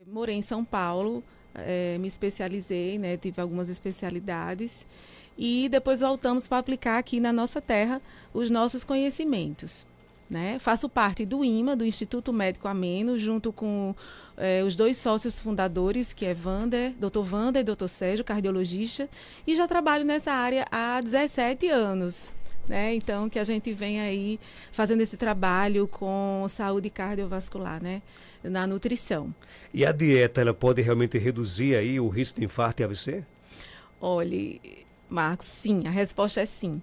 Morei em São Paulo, me especializei, né, tive algumas especialidades e depois voltamos para aplicar aqui na nossa terra os nossos conhecimentos. Né? Faço parte do IMA, do Instituto Médico Ameno, junto com os dois sócios fundadores, que é Dr. Wander e Dr. Sérgio, cardiologista, e já trabalho nessa área há 17 anos. Né? Então, que a gente vem aí fazendo esse trabalho com saúde cardiovascular, né? Na nutrição. E a dieta, ela pode realmente reduzir aí o risco de infarto e AVC? Olhe, Marcos, sim, a resposta é sim.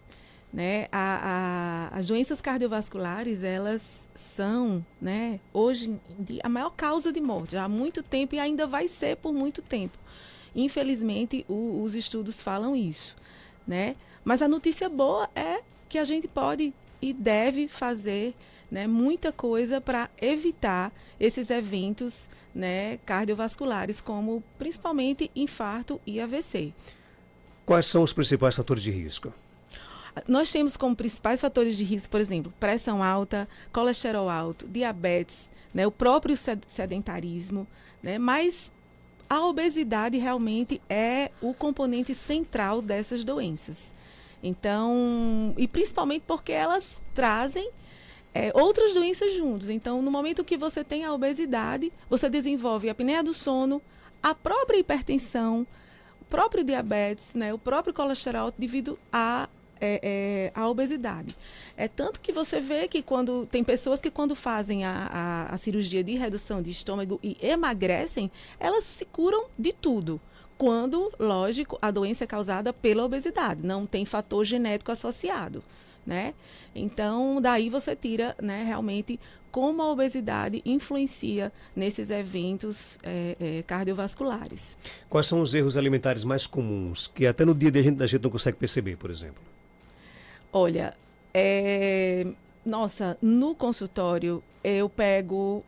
Né? As doenças cardiovasculares, elas são, né, hoje em dia, a maior causa de morte, já há muito tempo e ainda vai ser por muito tempo. Infelizmente, os estudos falam isso. Né? Mas a notícia boa é que a gente pode e deve fazer, né, muita coisa para evitar esses eventos, né, cardiovasculares, como principalmente infarto e AVC. Quais são os principais fatores de risco? Nós temos como principais fatores de risco, por exemplo, pressão alta, colesterol alto, diabetes, né, o próprio sedentarismo, né, mas a obesidade realmente é o componente central dessas doenças. Então, e principalmente porque elas trazem outras doenças juntos. Então, no momento que você tem a obesidade, você desenvolve a apneia do sono, a própria hipertensão, o próprio diabetes, né, o próprio colesterol devido a obesidade. É tanto que você vê que quando tem pessoas que quando fazem a cirurgia de redução de estômago e emagrecem, elas se curam de tudo. Quando, lógico, a doença é causada pela obesidade, não tem fator genético associado. Né? Então, daí você tira, né, realmente como a obesidade influencia nesses eventos cardiovasculares. Quais são os erros alimentares mais comuns que até no dia a gente não consegue perceber, por exemplo? Olha, nossa, no consultório eu pego,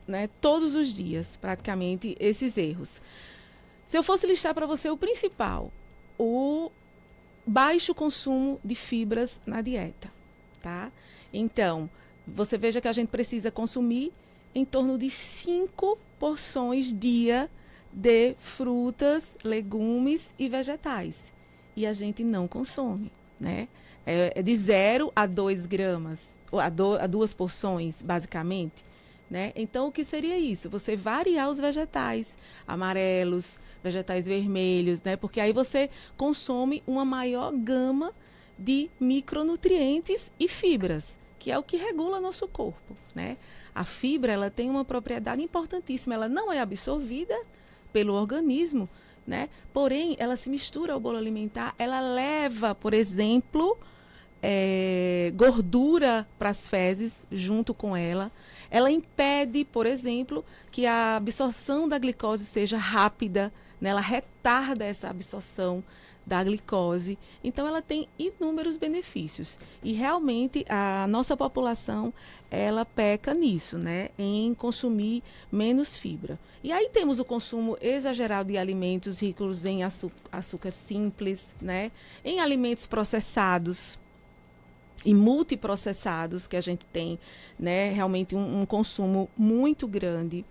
né, todos os dias, praticamente, esses erros. Se eu fosse listar para você o principal, o baixo consumo de fibras na dieta, tá? Então, você veja que a gente precisa consumir em torno de 5 porções dia de frutas, legumes e vegetais. E a gente não consome, né? É de 0 a 2 gramas, ou a 2 porções, basicamente. Né? Então, o que seria isso? Você variar os vegetais amarelos, vegetais vermelhos, né? Porque aí você consome uma maior gama de micronutrientes e fibras, que é o que regula nosso corpo. Né? A fibra, ela tem uma propriedade importantíssima, ela não é absorvida pelo organismo, né? Porém, ela se mistura ao bolo alimentar, ela leva, por exemplo, gordura para as fezes junto com ela. Ela impede, por exemplo, que a absorção da glicose seja rápida, né? Ela retarda essa absorção da glicose. Então, ela tem inúmeros benefícios. E, realmente, a nossa população, ela peca nisso, né? Em consumir menos fibra. E aí temos o consumo exagerado de alimentos ricos em açúcar simples, né? Em alimentos processados e multiprocessados, que a gente tem, né, realmente um consumo muito grande.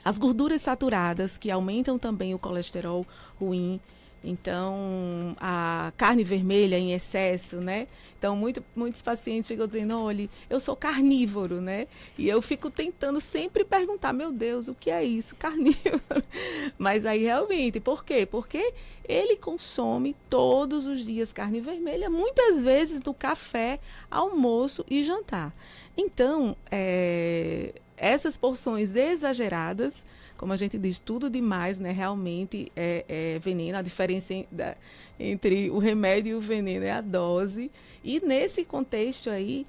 As gorduras saturadas, que aumentam também o colesterol ruim. Então, a carne vermelha em excesso, né? Então, muitos pacientes chegam dizendo, olha, eu sou carnívoro, né? E eu fico tentando sempre perguntar, meu Deus, o que é isso, carnívoro? Mas aí, realmente, por quê? Porque ele consome todos os dias carne vermelha, muitas vezes no café, almoço e jantar. Então, essas porções exageradas, como a gente diz, tudo demais, né? Realmente é veneno. A diferença entre o remédio e o veneno é a dose. E nesse contexto aí,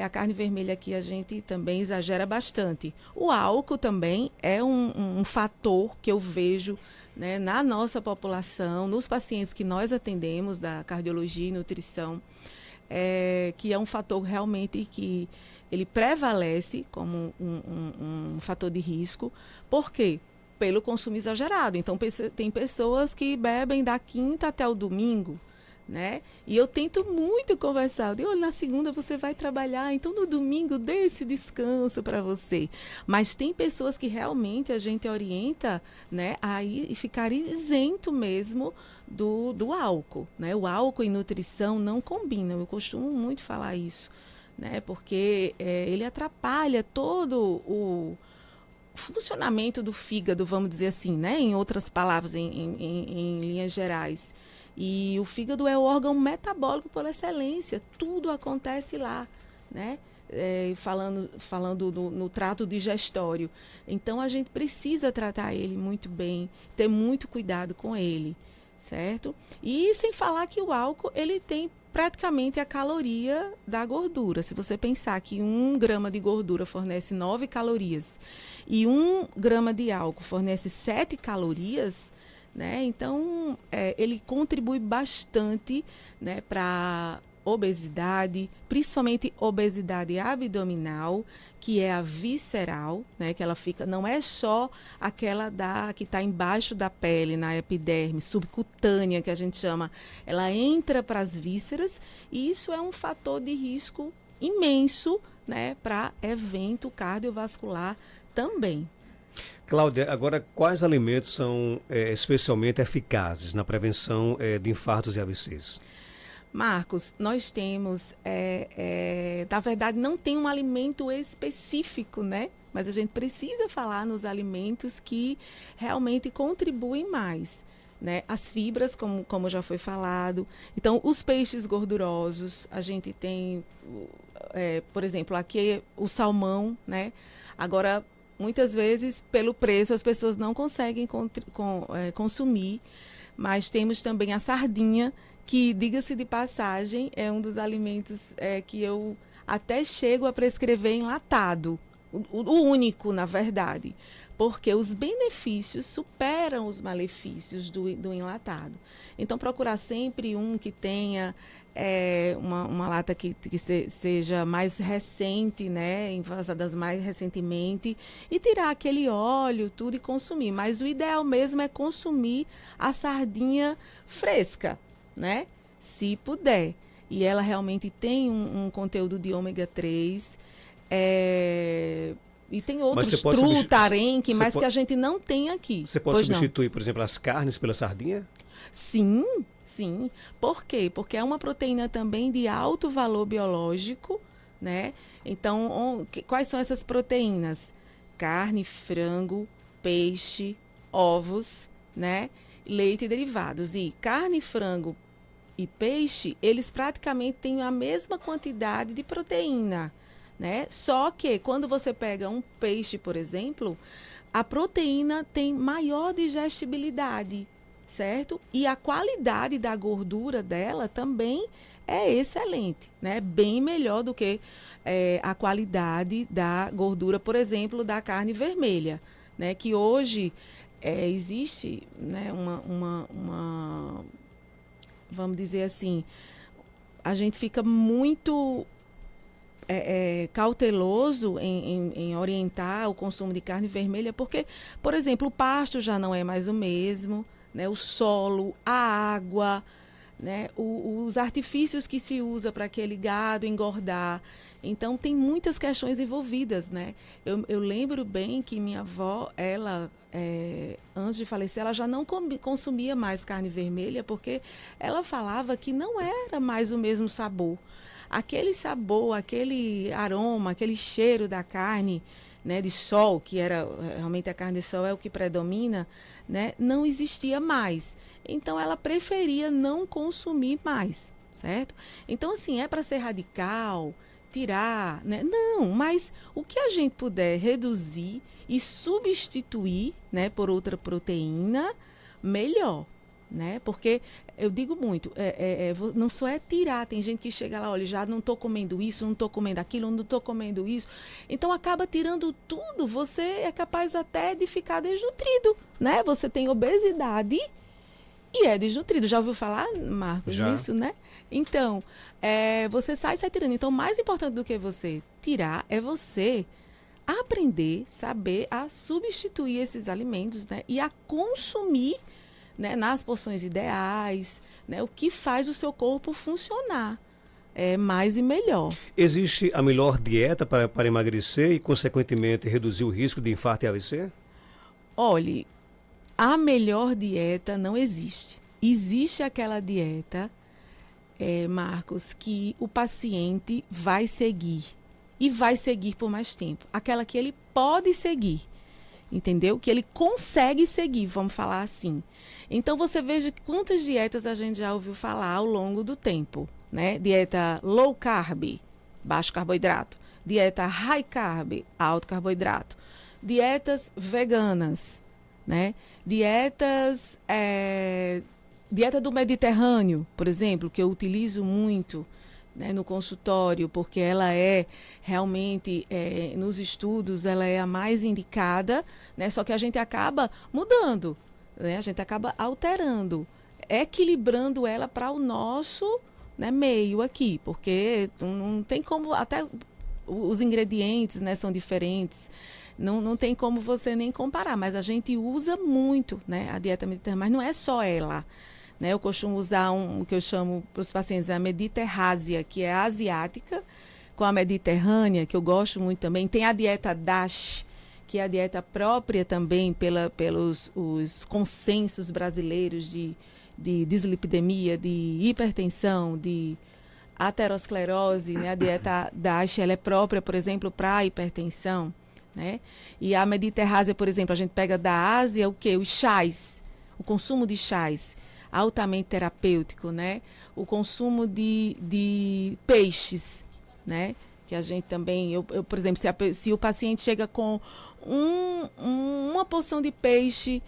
a carne vermelha aqui a gente também exagera bastante. O álcool também é um fator que eu vejo, né, na nossa população, nos pacientes que nós atendemos da cardiologia e nutrição, que é um fator realmente que ele prevalece como um fator de risco. Por quê? Pelo consumo exagerado. Então, tem pessoas que bebem da quinta até o domingo, né? E eu tento muito conversar. Eu digo, olha, na segunda você vai trabalhar, então no domingo dê esse descanso para você. Mas tem pessoas que realmente a gente orienta, né, a ficar isento mesmo do álcool, né? O álcool e nutrição não combinam. Eu costumo muito falar isso, né? Porque ele atrapalha todo o funcionamento do fígado, vamos dizer assim, né? Em outras palavras, em linhas gerais. E o fígado é o órgão metabólico por excelência, tudo acontece lá, né? Falando no trato digestório. Então, a gente precisa tratar ele muito bem, ter muito cuidado com ele, certo? E sem falar que o álcool, ele tem praticamente a caloria da gordura. Se você pensar que 1 grama de gordura fornece 9 calorias e 1 grama de álcool fornece 7 calorias, né? Então, ele contribui bastante, né, para obesidade, principalmente obesidade abdominal, que é a visceral, né, que ela fica, não é só aquela que está embaixo da pele, na epiderme, subcutânea, que a gente chama, ela entra para as vísceras, e isso é um fator de risco imenso, né, para evento cardiovascular também. Cláudia, agora quais alimentos são especialmente eficazes na prevenção de infartos e AVCs? Marcos, nós temos, na verdade, não tem um alimento específico, né? Mas a gente precisa falar nos alimentos que realmente contribuem mais, né? As fibras, como já foi falado. Então, os peixes gordurosos, a gente tem, por exemplo, aqui o salmão, né? Agora, muitas vezes, pelo preço, as pessoas não conseguem consumir, mas temos também a sardinha, que, diga-se de passagem, é um dos alimentos que eu até chego a prescrever enlatado, o único, na verdade, porque os benefícios superam os malefícios do enlatado. Então, procurar sempre um que tenha uma lata que seja mais recente, né, envasadas mais recentemente, e tirar aquele óleo, tudo, e consumir. Mas o ideal mesmo é consumir a sardinha fresca, né? Se puder. E ela realmente tem um conteúdo de ômega 3, e tem outros, tarenque, mas que a gente não tem aqui. Você pode substituir, por exemplo, as carnes pela sardinha? Sim, sim. Por quê? Porque é uma proteína também de alto valor biológico, né? Então, quais são essas proteínas? Carne, frango, peixe, ovos, né? Leite e derivados. E carne, frango e peixe, eles praticamente têm a mesma quantidade de proteína, né? Só que quando você pega um peixe, por exemplo, a proteína tem maior digestibilidade, certo? E a qualidade da gordura dela também é excelente, né? Bem melhor do que a qualidade da gordura, por exemplo, da carne vermelha, né? Que hoje existe, né, vamos dizer assim, a gente fica muito cauteloso em orientar o consumo de carne vermelha, porque, por exemplo, o pasto já não é mais o mesmo, né? O solo, a água, né? Os artifícios que se usa para aquele gado engordar. Então, tem muitas questões envolvidas, né? Eu lembro bem que minha avó, ela, antes de falecer, ela já não consumia mais carne vermelha, porque ela falava que não era mais o mesmo sabor. Aquele sabor, aquele aroma, aquele cheiro da carne, né, de sol, que era realmente a carne de sol é o que predomina, né, não existia mais. Então, ela preferia não consumir mais, certo? Então, assim, para ser radical, tirar, né? Não, mas o que a gente puder reduzir e substituir, né, por outra proteína, melhor, né? Porque eu digo muito, não só é tirar, tem gente que chega lá, olha, já não estou comendo isso, não estou comendo aquilo, não estou comendo isso. Então, acaba tirando tudo, você é capaz até de ficar desnutrido, né? Você tem obesidade e é desnutrido. Já ouviu falar, Marcos, disso, né? Então, você sai tirando. Então, mais importante do que você tirar é você aprender, saber a substituir esses alimentos, né? E a consumir né, nas porções ideais, né, o que faz o seu corpo funcionar mais e melhor. Existe a melhor dieta para emagrecer e, consequentemente, reduzir o risco de infarto e AVC? Olhe, a melhor dieta não existe. Existe aquela dieta, Marcos, que o paciente vai seguir e vai seguir por mais tempo. Aquela que ele pode seguir, entendeu? Que ele consegue seguir, vamos falar assim. Então, você veja quantas dietas a gente já ouviu falar ao longo do tempo, né? Dieta low carb, baixo carboidrato. Dieta high carb, alto carboidrato. Dietas veganas, né? Dieta do Mediterrâneo, por exemplo, que eu utilizo muito, né, no consultório, porque ela é realmente, nos estudos, ela é a mais indicada, né? Só que a gente acaba mudando, né? A gente acaba alterando, equilibrando ela para o nosso, né, meio aqui, porque não tem como, até os ingredientes, né, são diferentes, não tem como você nem comparar, mas a gente usa muito, né, a dieta mediterrânea, mas não é só ela. Né, eu costumo usar o que eu chamo para os pacientes a mediterrásia, que é a asiática, com a mediterrânea, que eu gosto muito também. Tem a dieta DASH, que é a dieta própria também pelos os consensos brasileiros de dislipidemia, de hipertensão, de aterosclerose. Né? A dieta DASH ela é própria, por exemplo, para a hipertensão. Né? E a mediterrásia, por exemplo, a gente pega da Ásia o quê? Os chás, o consumo de chás. Altamente terapêutico, né? O consumo de peixes, né? Que a gente também, eu por exemplo, se o paciente chega com uma porção de peixe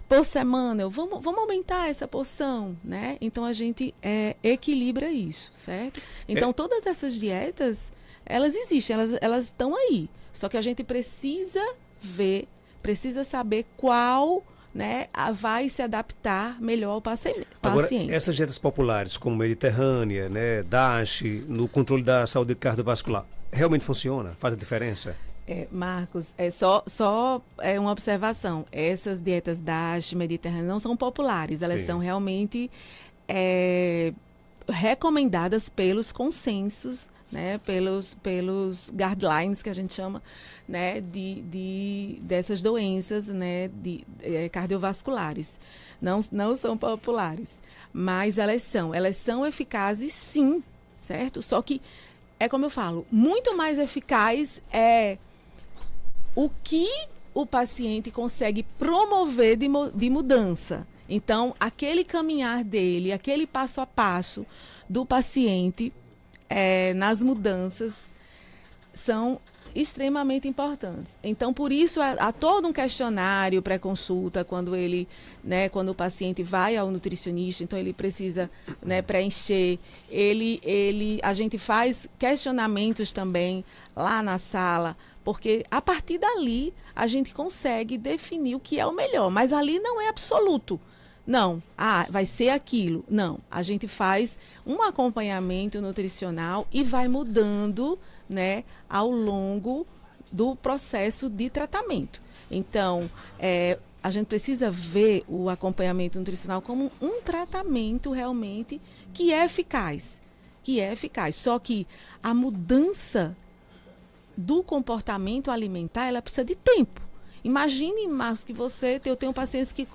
por semana, vamos aumentar essa porção, né? Então a gente equilibra isso, certo? Então todas essas dietas, elas existem, elas estão aí. Só que a gente precisa ver, precisa saber qual, né, vai se adaptar melhor ao paciente. Agora, essas dietas populares, como Mediterrânea, né, DASH, no controle da saúde cardiovascular, realmente funciona? Faz a diferença? Marcos, só uma observação. Essas dietas DASH, Mediterrânea, não são populares. Elas são realmente recomendadas pelos consensos, né, pelos guidelines que a gente chama, né, dessas doenças, né, cardiovasculares. Não são populares, mas elas são eficazes, sim, certo? Só que, como eu falo, muito mais eficaz é o que o paciente consegue promover de mudança. Então, aquele caminhar dele, aquele passo a passo do paciente nas mudanças são extremamente importantes. Então, por isso, há todo um questionário pré-consulta quando o paciente vai ao nutricionista, então ele precisa, né, preencher. A gente faz questionamentos também lá na sala, porque a partir dali a gente consegue definir o que é o melhor, mas ali não é absoluto. Não, vai ser aquilo. Não, a gente faz um acompanhamento nutricional e vai mudando, né, ao longo do processo de tratamento. Então, a gente precisa ver o acompanhamento nutricional como um tratamento realmente que é eficaz. Só que a mudança do comportamento alimentar, ela precisa de tempo. Imagine, Marcos, que eu tenho pacientes que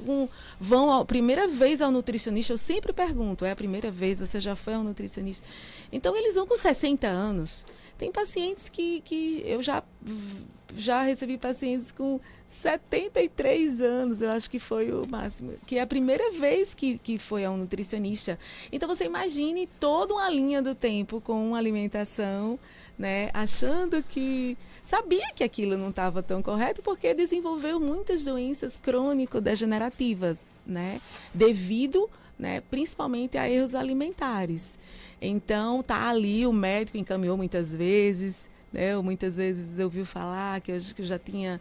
vão a primeira vez ao nutricionista, eu sempre pergunto, é a primeira vez, você já foi ao nutricionista? Então, eles vão com 60 anos. Tem pacientes que eu já recebi pacientes com 73 anos, eu acho que foi o máximo, que é a primeira vez que foi ao nutricionista. Então, você imagine toda uma linha do tempo com uma alimentação, né, achando que sabia que aquilo não estava tão correto porque desenvolveu muitas doenças crônico-degenerativas, né, devido, né, principalmente a erros alimentares. Então, tá ali, o médico encaminhou muitas vezes, né, ou muitas vezes ouviu falar que eu já tinha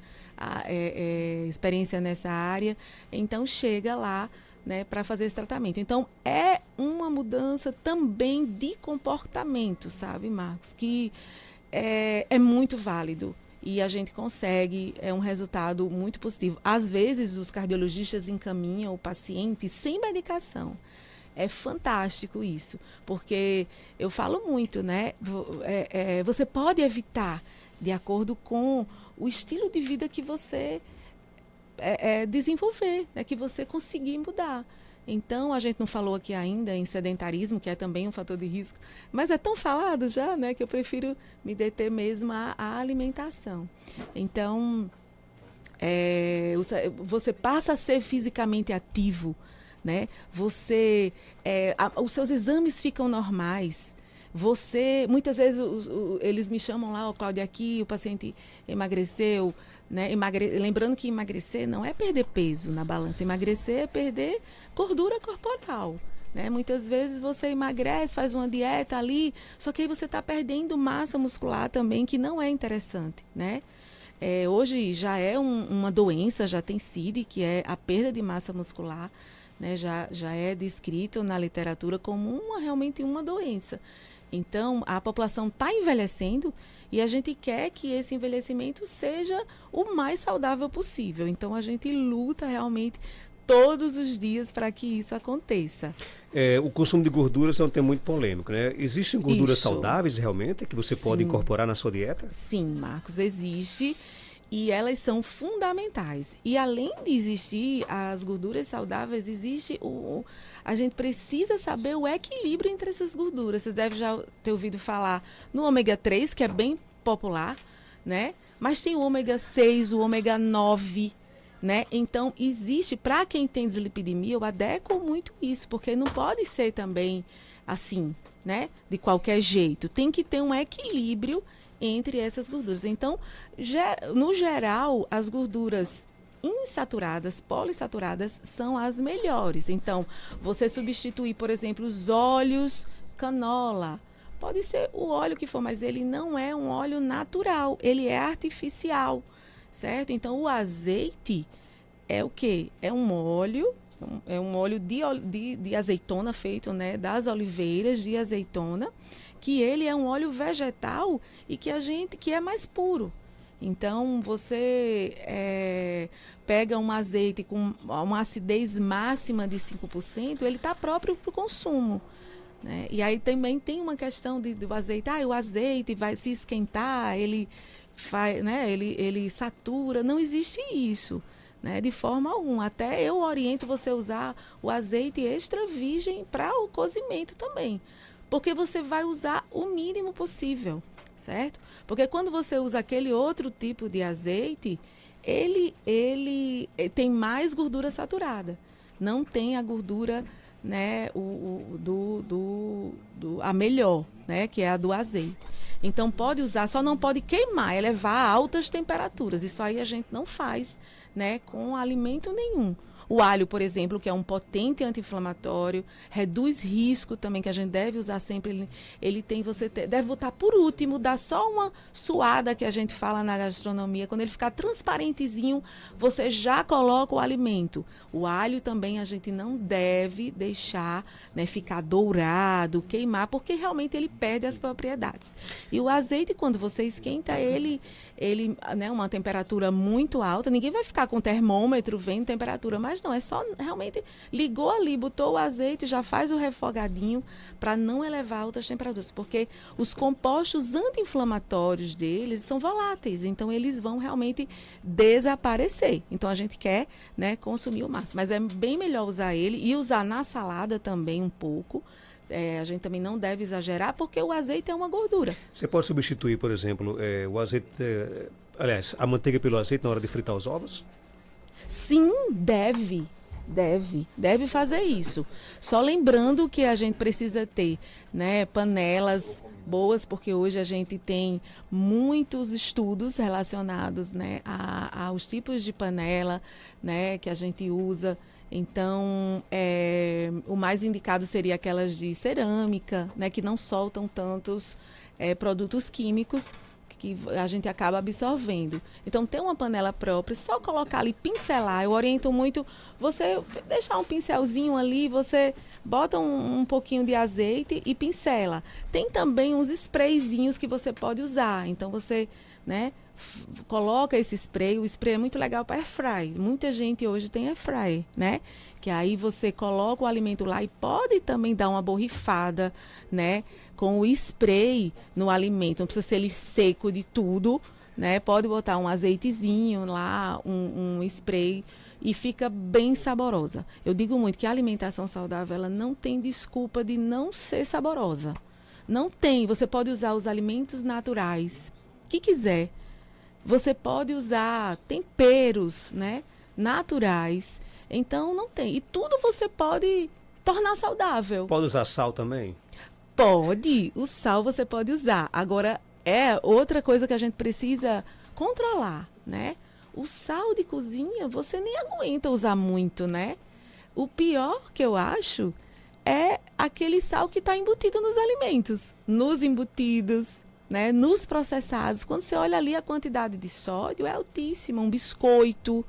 experiência nessa área, então chega lá, né, para fazer esse tratamento. Então, é uma mudança também de comportamento, sabe, Marcos? Que é muito válido. e a gente consegue um resultado muito positivo. Às vezes, os cardiologistas encaminham o paciente sem medicação. É fantástico isso, porque eu falo muito, né? Você pode evitar, de acordo com o estilo de vida que você desenvolver, né? Que você conseguir mudar. Então, a gente não falou aqui ainda em sedentarismo, que é também um fator de risco, mas é tão falado já, né, que eu prefiro me deter mesmo à alimentação. Então, você passa a ser fisicamente ativo, né? Os seus exames ficam normais. Muitas vezes eles me chamam lá, Cláudia, aqui o paciente emagreceu, né? Lembrando que emagrecer não é perder peso na balança, emagrecer é perder gordura corporal, né? Muitas vezes você emagrece, faz uma dieta ali, só que aí você está perdendo massa muscular também, que não é interessante, né? Hoje já é uma doença, já tem CID, que é a perda de massa muscular, né? Já é descrito na literatura como realmente uma doença. Então, a população está envelhecendo e a gente quer que esse envelhecimento seja o mais saudável possível. Então, a gente luta realmente todos os dias para que isso aconteça. O consumo de gorduras é um tema muito polêmico, né? Existem gorduras Isso. saudáveis realmente que você pode incorporar na sua dieta? Sim, Marcos, existe. E elas são fundamentais. E além de existir as gorduras saudáveis, a gente precisa saber o equilíbrio entre essas gorduras. Você deve já ter ouvido falar no ômega 3, que é bem popular, né? Mas tem o ômega 6, o ômega 9, né? Então, existe, para quem tem dislipidemia, eu adequo muito isso, porque não pode ser também assim, né? De qualquer jeito. Tem que ter um equilíbrio entre essas gorduras. Então, no geral, as gorduras insaturadas, polissaturadas, são as melhores. Então, você substituir, por exemplo, os óleos canola. Pode ser o óleo que for, mas ele não é um óleo natural, ele é artificial, certo? Então, o azeite é o quê? É um óleo de azeitona feito, né, das oliveiras de azeitona, que ele é um óleo vegetal e que é mais puro. Então, você pega um azeite com uma acidez máxima de 5%, ele está próprio para o consumo, né? E aí também tem uma questão do azeite. O azeite vai se esquentar, ele satura. Não existe isso, né? De forma alguma. Até eu oriento você a usar o azeite extra virgem para o cozimento também. Porque você vai usar o mínimo possível, certo? Porque quando você usa aquele outro tipo de azeite, ele tem mais gordura saturada. Não tem a gordura, né, a melhor, né, que é a do azeite. Então, pode usar, só não pode queimar, elevar a altas temperaturas. Isso aí a gente não faz, né, com alimento nenhum. O alho, por exemplo, que é um potente anti-inflamatório, reduz risco também, que a gente deve usar sempre. Deve botar por último, dar só uma suada, que a gente fala na gastronomia. Quando ele ficar transparentezinho, você já coloca o alimento. O alho também a gente não deve deixar, né, ficar dourado, queimar, porque realmente ele perde as propriedades. E o azeite, quando você esquenta ele, né, uma temperatura muito alta, ninguém vai ficar com o termômetro vendo temperatura, mas não, é só realmente ligou ali, botou o azeite, já faz o refogadinho para não elevar altas temperaturas, porque os compostos anti-inflamatórios deles são voláteis, então eles vão realmente desaparecer. Então a gente quer, né, consumir o máximo, mas é bem melhor usar ele e usar na salada também um pouco. A gente também não deve exagerar, porque o azeite é uma gordura. Você pode substituir, por exemplo, o azeite, a manteiga pelo azeite na hora de fritar os ovos? Sim, deve fazer isso. Só lembrando que a gente precisa ter, né, panelas boas, porque hoje a gente tem muitos estudos relacionados, né, aos tipos de panela, né, que a gente usa. Então, o mais indicado seria aquelas de cerâmica, né, que não soltam tantos produtos químicos que a gente acaba absorvendo. Então, ter uma panela própria, só colocar ali, pincelar. Eu oriento muito você deixar um pincelzinho ali, você bota um pouquinho de azeite e pincela. Tem também uns sprayzinhos que você pode usar. Então, você, né, coloca esse spray. O spray é muito legal para airfry. Muita gente hoje tem airfry, né? Que aí você coloca o alimento lá e pode também dar uma borrifada, né? Com o spray no alimento. Não precisa ser ele seco de tudo, né? Pode botar um azeitezinho lá, um spray, e fica bem saborosa. Eu digo muito que a alimentação saudável, ela não tem desculpa de não ser saborosa. Não tem. Você pode usar os alimentos naturais que quiser. Você pode usar temperos, né, naturais. Então, não tem. E tudo você pode tornar saudável. Pode usar sal também? Pode. O sal você pode usar. Agora, é outra coisa que a gente precisa controlar, né? O sal de cozinha, você nem aguenta usar muito, né? O pior que eu acho é aquele sal que está embutido nos alimentos, nos embutidos, né? Nos processados. Quando você olha ali, a quantidade de sódio é altíssima, um biscoito,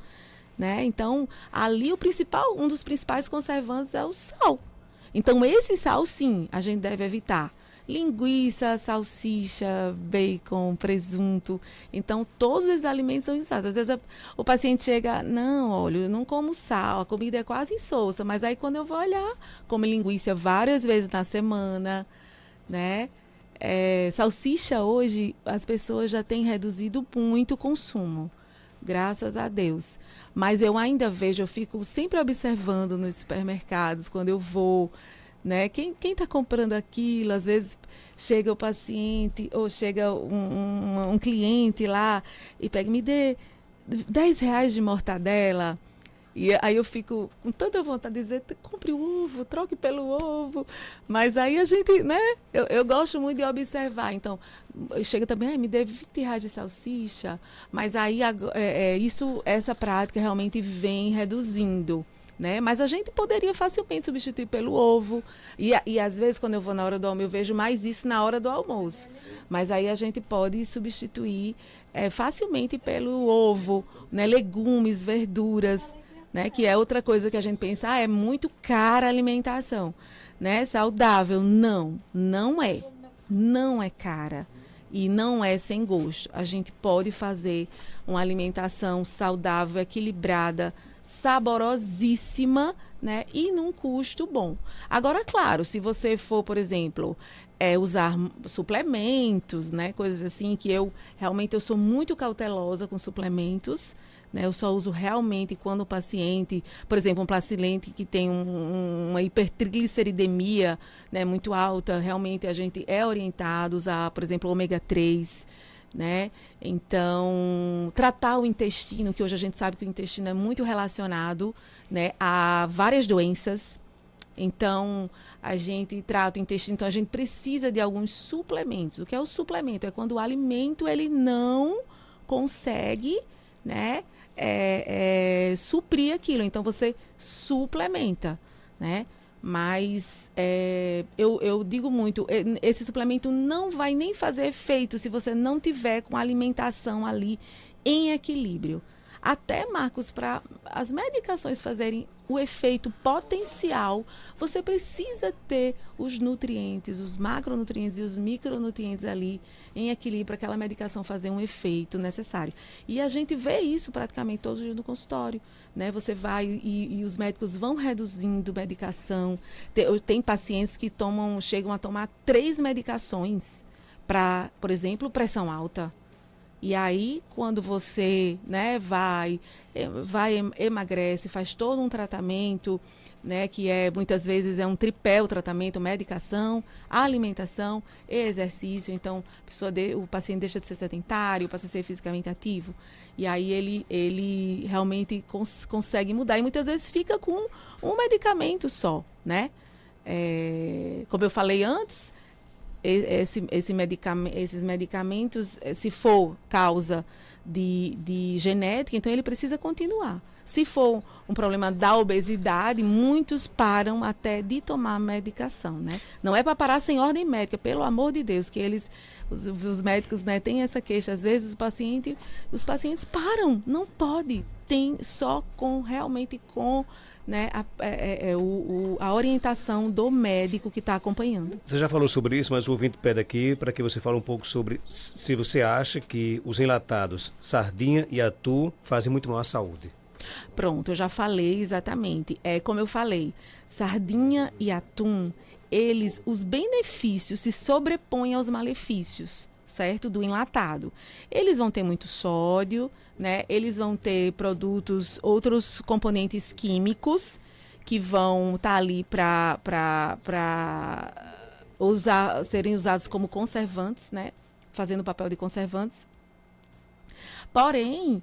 né? Então, ali um dos principais conservantes é o sal. Então, esse sal, sim, a gente deve evitar. Linguiça, salsicha, bacon, presunto. Então, todos esses alimentos são insados. Às vezes o paciente chega, não, olha, eu não como sal, a comida é quase insossa. Mas aí, quando eu vou olhar, como linguiça várias vezes na semana, né? Salsicha hoje, as pessoas já têm reduzido muito o consumo. Graças a Deus. Mas eu ainda vejo, eu fico sempre observando nos supermercados, quando eu vou, né? Quem está comprando aquilo, às vezes chega o paciente ou chega um cliente lá e pega, me dê R$ 10 de mortadela. E aí eu fico com tanta vontade de dizer, compre o ovo, troque pelo ovo. Mas aí a gente, né? Eu gosto muito de observar. Então, chega também, me dê R$ 20 de salsicha. Mas aí essa prática realmente vem reduzindo, né? Mas a gente poderia facilmente substituir pelo ovo. E às vezes, quando eu vou na hora do almoço, eu vejo mais isso na hora do almoço. Mas aí a gente pode substituir facilmente pelo ovo, né? Legumes, verduras, né? Que é outra coisa que a gente pensa, é muito cara a alimentação, né? Saudável. Não é. Não é cara. E não é sem gosto. A gente pode fazer uma alimentação saudável, equilibrada, saborosíssima, né? E num custo bom. Agora, claro, se você for, por exemplo, usar suplementos, né? Coisas assim que eu sou muito cautelosa com suplementos, né? Eu só uso realmente quando o paciente, por exemplo, um paciente que tem uma hipertrigliceridemia, né, muito alta, realmente a gente é orientado a usar, por exemplo, ômega 3, né? Então, tratar o intestino, que hoje a gente sabe que o intestino é muito relacionado, né, a várias doenças. Então, a gente trata o intestino, então a gente precisa de alguns suplementos. O que é o suplemento? É quando o alimento ele não consegue, né, suprir aquilo. Então, você suplementa, né? Mas eu digo muito, esse suplemento não vai nem fazer efeito se você não tiver com a alimentação ali em equilíbrio. Até, Marcos, para as medicações fazerem o efeito potencial, você precisa ter os nutrientes, os macronutrientes e os micronutrientes ali em equilíbrio para aquela medicação fazer um efeito necessário. E a gente vê isso praticamente todos os dias no consultório, né? Você vai e os médicos vão reduzindo medicação. Tem pacientes que chegam a tomar 3 medicações para, por exemplo, pressão alta. E aí, quando você, né, vai emagrece, faz todo um tratamento, né, que muitas vezes é um tripé o tratamento, medicação, alimentação e exercício. Então, o paciente deixa de ser sedentário, passa a ser fisicamente ativo. E aí ele realmente consegue mudar. E muitas vezes fica com um medicamento só, né? Como eu falei antes, esses medicamentos, se for causa de genética, então ele precisa continuar. Se for um problema da obesidade, muitos param até de tomar medicação, né? Não é para parar sem ordem médica, pelo amor de Deus, que os médicos, né, têm essa queixa. Às vezes os pacientes param, não pode. Tem só realmente com, né, a orientação do médico que está acompanhando. Você já falou sobre isso, mas o ouvinte pede aqui para que você fale um pouco sobre se você acha que os enlatados sardinha e atum fazem muito mal à saúde. Pronto, eu já falei exatamente. Como eu falei, sardinha e atum, os benefícios se sobrepõem aos malefícios, certo? Do enlatado. Eles vão ter muito sódio, né? Eles vão ter outros componentes químicos que vão estar ali para serem usados como conservantes, né? Fazendo o papel de conservantes. Porém,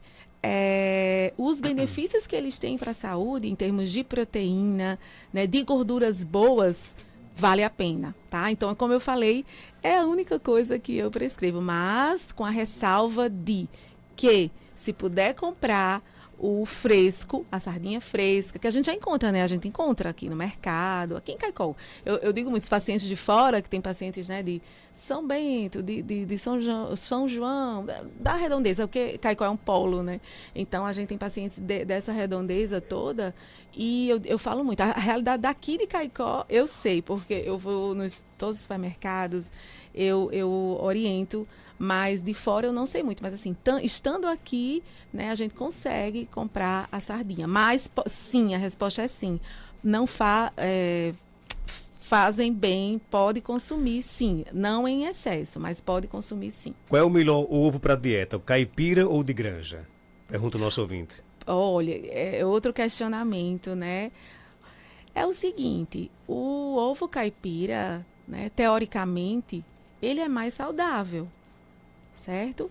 os benefícios que eles têm para a saúde, em termos de proteína, né, de gorduras boas, vale a pena, tá? Então, como eu falei, é a única coisa que eu prescrevo, mas com a ressalva de que, se puder comprar o fresco, a sardinha fresca, que a gente já encontra, né? A gente encontra aqui no mercado, aqui em Caicó. Eu digo muitos pacientes de fora, que tem pacientes, né, de São Bento, de São João, da redondeza, porque Caicó é um polo, né? Então, a gente tem pacientes dessa redondeza toda, e eu falo muito. A realidade daqui de Caicó, eu sei, porque eu vou todos os supermercados, eu oriento, mas de fora eu não sei muito. Mas assim, estando aqui, né, a gente consegue comprar a sardinha. Mas sim, a resposta é sim. Não fazem bem, pode consumir sim. Não em excesso, mas pode consumir sim. Qual é o melhor ovo para dieta, o caipira ou de granja? Pergunta o nosso ouvinte. Olha, é outro questionamento, né? É o seguinte, o ovo caipira, né, teoricamente, ele é mais saudável, certo?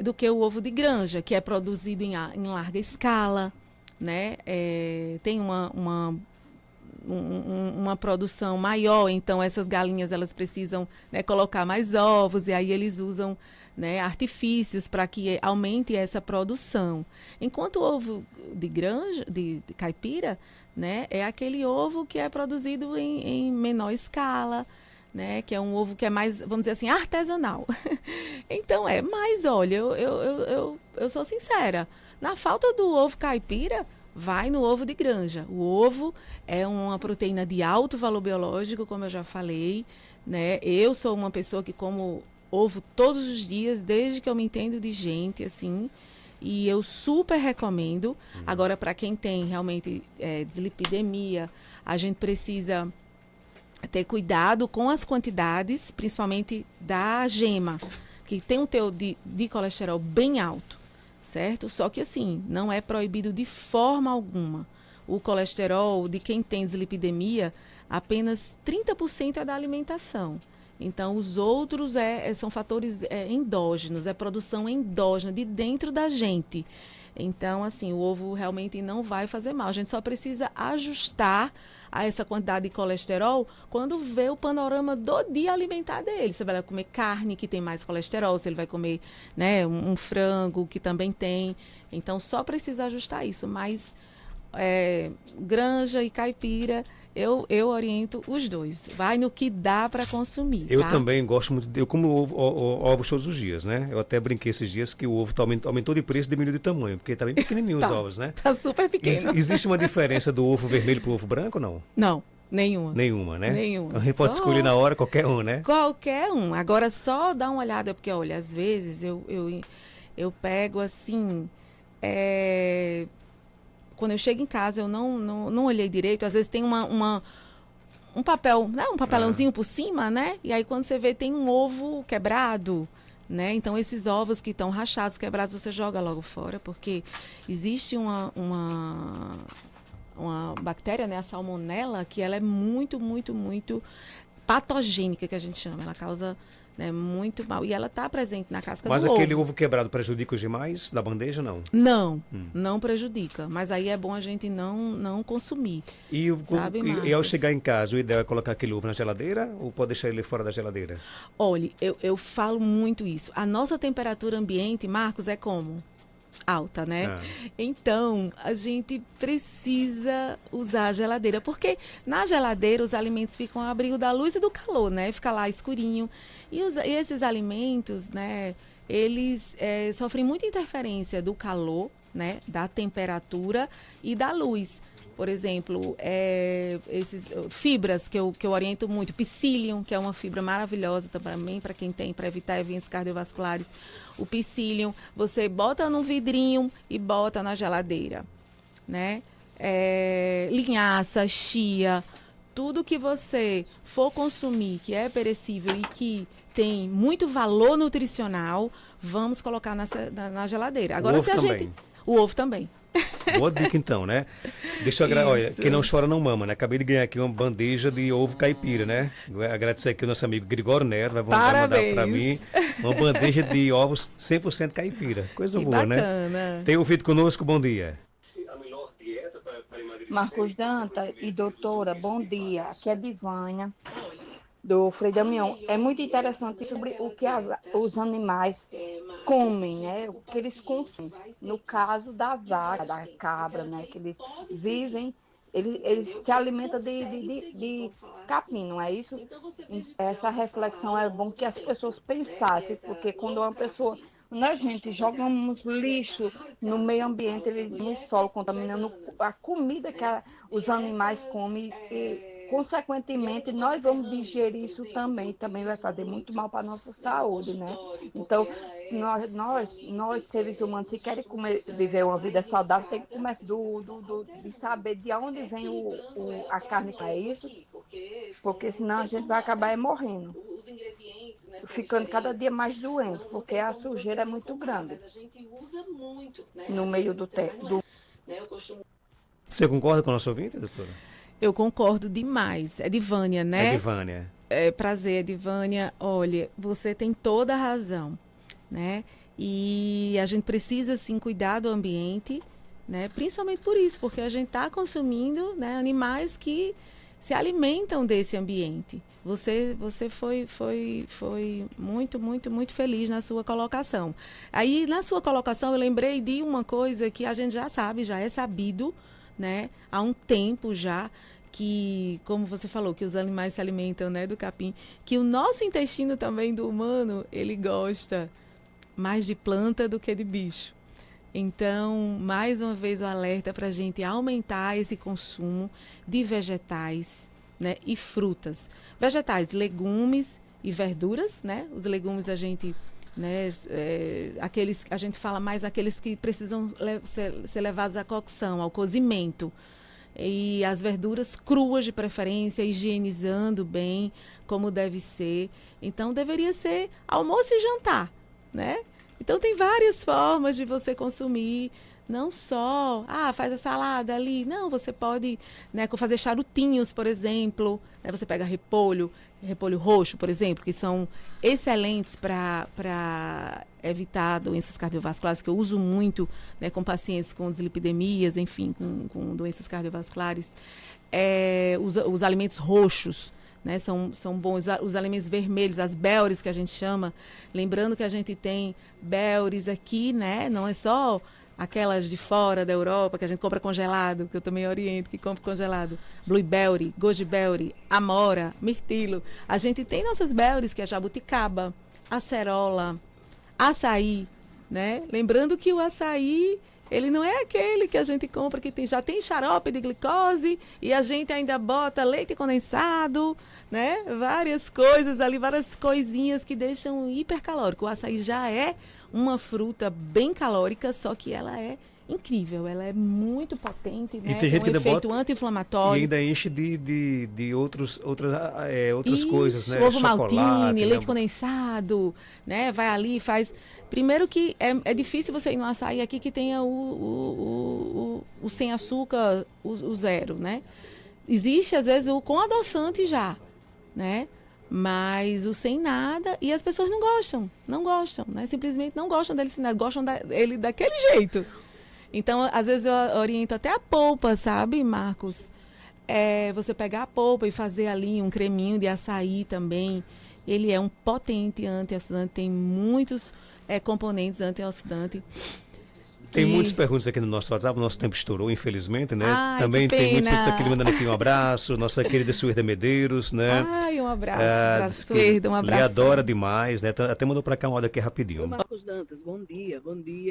Do que o ovo de granja, que é produzido em larga escala, né? Tem uma produção maior, então essas galinhas elas precisam, né, colocar mais ovos, e aí eles usam, né, artifícios para que aumente essa produção. Enquanto o ovo de granja, de caipira, né, é aquele ovo que é produzido em menor escala, né, que é um ovo que é mais, vamos dizer assim, artesanal. Então mas olha, eu sou sincera, na falta do ovo caipira, vai no ovo de granja. O ovo é uma proteína de alto valor biológico, como eu já falei, né? Eu sou uma pessoa que como ovo todos os dias, desde que eu me entendo de gente, assim, e eu super recomendo. Agora, para quem tem realmente dislipidemia, a gente precisa ter cuidado com as quantidades, principalmente da gema, que tem um teor de colesterol bem alto, certo? Só que assim, não é proibido de forma alguma. O colesterol de quem tem dislipidemia, apenas 30% é da alimentação. Então, os outros são fatores endógenos, é produção endógena de dentro da gente. Então, assim, o ovo realmente não vai fazer mal. A gente só precisa ajustar a essa quantidade de colesterol quando vê o panorama do dia alimentar dele. Você vai comer carne que tem mais colesterol, se ele vai comer, né, um frango que também tem. Então, só precisa ajustar isso. Mas granja e caipira, eu oriento os dois. Vai no que dá para consumir. Eu tá? também gosto muito. Eu como ovos todos os dias, né? Eu até brinquei esses dias que o ovo aumentou de preço e diminuiu de tamanho, porque tá bem pequenininho os ovos, né? Tá super pequeno. Existe uma diferença do ovo vermelho pro ovo branco ou não? Não, nenhuma. Nenhuma, né? Nenhuma. Então a gente pode escolher na hora qualquer um, né? Qualquer um. Agora, só dá uma olhada, porque, olha, às vezes eu pego assim. Quando eu chego em casa, eu não olhei direito. Às vezes tem um papel, né? Um papelãozinho por cima, né? E aí, quando você vê, tem um ovo quebrado, né? Então, esses ovos que estão rachados, quebrados, você joga logo fora, porque existe uma bactéria, né? A salmonela, que ela é muito, muito, muito patogênica, que a gente chama. Ela causa, né, muito mal. E ela está presente na casca do ovo. Mas aquele ovo quebrado prejudica os demais da bandeja, não? Não prejudica. Mas aí é bom a gente não consumir. E ao chegar em casa, o ideal é colocar aquele ovo na geladeira ou pode deixar ele fora da geladeira? Olha, eu falo muito isso. A nossa temperatura ambiente, Marcos, é como? alta, né? Ah. Então, a gente precisa usar a geladeira, porque na geladeira os alimentos ficam ao abrigo da luz e do calor, né? Fica lá escurinho. E esses alimentos, né, eles sofrem muita interferência do calor, né, da temperatura e da luz. Por exemplo, esses fibras que eu oriento muito, psyllium, que é uma fibra maravilhosa também para quem tem, para evitar eventos cardiovasculares. O psyllium, você bota num vidrinho e bota na geladeira, né? Linhaça, chia, tudo que você for consumir que é perecível e que tem muito valor nutricional, vamos colocar na geladeira. Agora, O ovo também. O ovo também. Boa dica então, né? Deixa eu olha, quem não chora não mama, né? Acabei de ganhar aqui uma bandeja de ovo caipira, né? Agradecer aqui o nosso amigo Gregório Neto, vai mandar para mim uma bandeja de ovos 100% caipira. Coisa boa, bacana, né? Tem ouvido conosco, bom dia. Marcos Danta e doutora, bom dia. Aqui é Divânia, do Frei Damião. É muito interessante sobre o que os animais comem, né? O que eles consomem. No caso da vaca, da cabra, né? Que eles vivem, eles se alimentam de capim, não é isso? Essa reflexão é bom que as pessoas pensassem, porque quando uma pessoa... Quando a gente jogamos lixo no meio ambiente, no solo, contaminando a comida que os animais comem, e, consequentemente, nós vamos digerir isso também vai fazer muito mal para a nossa saúde, né? Então, nós seres humanos, se querem viver uma vida saudável, tem que começar de saber de onde vem a carne que é isso, porque senão a gente vai acabar morrendo, ficando cada dia mais doente, porque a sujeira é muito grande no meio do tempo. Você concorda com o nosso ouvinte, doutora? Eu concordo demais. É Divânia, né? É Divânia. Prazer, Divânia. Olha, você tem toda a razão, né? E a gente precisa, sim, cuidar do ambiente, né? Principalmente por isso, porque a gente está consumindo, né, animais que se alimentam desse ambiente. Você foi muito, muito, muito feliz na sua colocação. Aí, na sua colocação, eu lembrei de uma coisa que a gente já sabe, já é sabido, né? Há um tempo já, que, como você falou, que os animais se alimentam, né, do capim, que o nosso intestino também do humano, ele gosta mais de planta do que de bicho. Então, mais uma vez o alerta para a gente aumentar esse consumo de vegetais, né, e frutas. Vegetais, legumes e verduras, né? Os legumes a gente, né, aqueles, a gente fala mais aqueles que precisam ser levados à cocção, ao cozimento. E as verduras cruas de preferência, higienizando bem, como deve ser. Então, deveria ser almoço e jantar, né? Então, tem várias formas de você consumir, não só, faz a salada ali. Não, você pode, né, fazer charutinhos, por exemplo. Né? Você pega repolho roxo, por exemplo, que são excelentes para evitar doenças cardiovasculares, que eu uso muito, né, com pacientes com dislipidemias, enfim, com doenças cardiovasculares. Os alimentos roxos, né, são bons. Os alimentos vermelhos, as belres que a gente chama, lembrando que a gente tem belres aqui, né, não é só aquelas de fora da Europa que a gente compra congelado, que eu também oriento que compra congelado. Blueberry, goji-berry, amora, mirtilo. A gente tem nossas berries, que é jabuticaba, acerola, açaí, né? Lembrando que o açaí, ele não é aquele que a gente compra que já tem xarope de glicose e a gente ainda bota leite condensado, né? Várias coisas ali, várias coisinhas que deixam hipercalórico. O açaí já é uma fruta bem calórica, só que ela é incrível, ela é muito potente, né? E tem gente que ainda efeito bota anti-inflamatório. E ainda enche de outras Isso, coisas, né? Ovo Chocolate, maltine, leite né? condensado, né? Vai ali, faz... Primeiro que é difícil você ir no açaí aqui que tenha o sem açúcar, o zero, né? Existe, às vezes, o com adoçante já, né? Mas o sem nada, e as pessoas não gostam, né? Simplesmente não gostam dele sem nada, gostam dele daquele jeito. Então, às vezes eu oriento até a polpa, sabe, Marcos? Você pegar a polpa e fazer ali um creminho de açaí também. Ele é um potente antioxidante, tem muitos componentes antioxidantes. Tem muitas perguntas aqui no nosso WhatsApp, o nosso tempo estourou, infelizmente, né? Ai, Também que tem muitas pena. pessoas aqui mandando aqui um abraço, nossa querida Suerda Medeiros, né? Ai, um abraço, Diz que Suerda, um lhe abraço. adora demais, né? Até mandou para cá uma hora aqui Oi, rapidinho. Marcos Dantas, bom dia,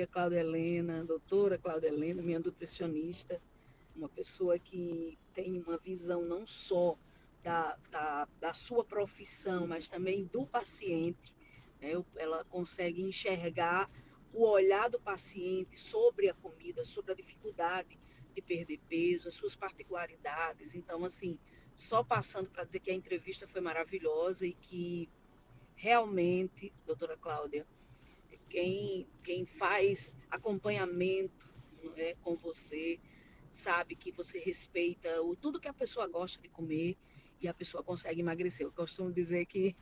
Cláudia Helena, doutora Cláudia Helena, minha nutricionista, uma pessoa que tem uma visão não só da sua profissão, mas também do paciente, né? Ela consegue enxergar o olhar do paciente sobre a comida, sobre a dificuldade de perder peso, as suas particularidades. Então, assim, só passando para dizer que a entrevista foi maravilhosa e que realmente, doutora Cláudia, quem faz acompanhamento, né, com você sabe que você respeita tudo que a pessoa gosta de comer e a pessoa consegue emagrecer. Eu costumo dizer que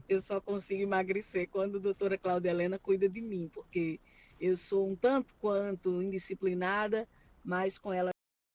eu só consigo emagrecer quando a doutora Cláudia Helena cuida de mim, porque eu sou um tanto quanto indisciplinada, mas com ela